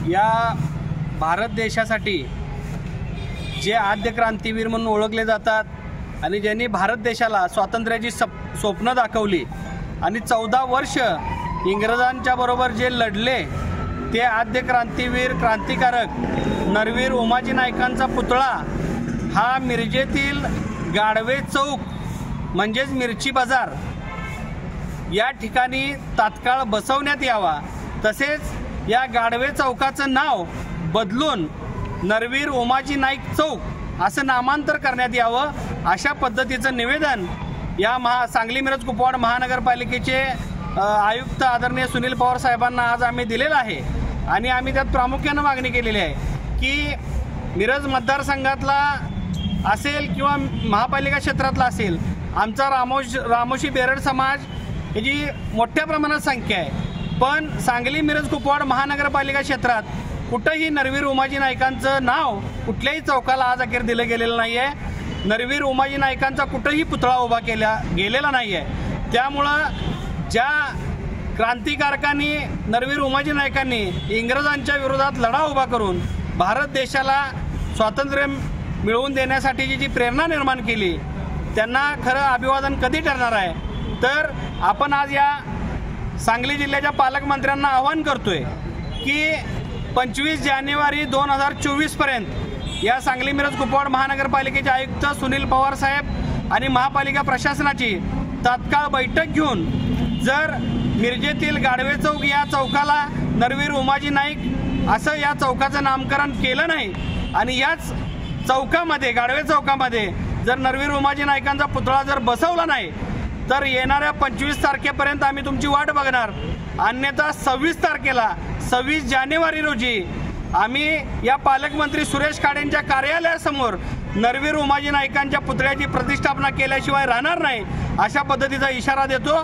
या भारत देशासाठी जे आद्य क्रांतीवीर म्हणून ओळखले जातात आणि ज्यांनी भारत देशाला स्वातंत्र्याची स्वप्न दाखवली आणि 14 वर्ष इंग्रजांच्या बरोबर जे लढले ते आद्य क्रांतीवीर क्रांतिकारक नरवीर उमाजी नाईकांचा पुतळा हा मिरजेतील गाढवे चौक म्हणजेच मिरची बाजार या ठिकाणी तात्काळ बसवण्यात यावा। तसेच या गाढवे चौकाचं नाव बदलून नरवीर उमाजी नाईक चौक असं नामांतर करण्यात यावं, अशा पद्धतीचं निवेदन या सांगली मिरज कुपवाड महानगरपालिकेचे आयुक्त आदरणीय सुनील पवार साहेबांना आज आम्ही दिलेलं आहे। आणि आम्ही त्यात प्रामुख्याने मागणी केलेली आहे की मिरज मतदारसंघातला असेल किंवा महापालिका क्षेत्रातला असेल, आमचा रामोशी बेरड समाज याची मोठ्या प्रमाणात संख्या आहे, पण सांगली मिरज कुपवाड महानगरपालिका क्षेत्रात कुठंही नरवीर उमाजी नाईकांचं नाव कुठल्याही चौकाला आज अखेर दिलं गेलेलं नाही आहे। नरवीर उमाजी नाईकांचा कुठंही पुतळा उभा गेलेला नाही आहे। त्यामुळं ज्या क्रांतिकारकांनी नरवीर उमाजी नाईकांनी इंग्रजांच्या विरोधात लढा उभा करून भारत देशाला स्वातंत्र्य मिळवून देण्यासाठीची जी प्रेरणा निर्माण केली त्यांना खरं अभिवादन कधी ठरणार आहे। तर आपण आज या सांगली जिल्ह्याच्या पालकमंत्र्यांना आवाहन करतोय की 25 जानेवारी 2024 पर्यंत या सांगली मिरज कुपवाड महानगरपालिकेचे आयुक्त सुनील पवार साहेब आणि महापालिका प्रशासनाची तात्काळ बैठक घेऊन जर मिरजेतील गाढवे चौक या चौकाला नरवीर उमाजी नाईक असं या चौकाचं नामकरण केलं नाही आणि याच चौकामध्ये गाढवे चौकामध्ये जर नरवीर उमाजी नाईकांचा पुतळा जर बसवला नाही तर येणाऱ्या 25 तारखेपर्यंत आम्ही तुमची वाट बघणार। अन्यथा 26 जानेवारी रोजी आम्ही या पालकमंत्री सुरेश खाडेंच्या कार्यालयासमोर नरवीर उमाजी नाईकांच्या पुतळ्याची प्रतिष्ठापना केल्याशिवाय राहणार नाही, अशा पद्धतीचा इशारा देतो।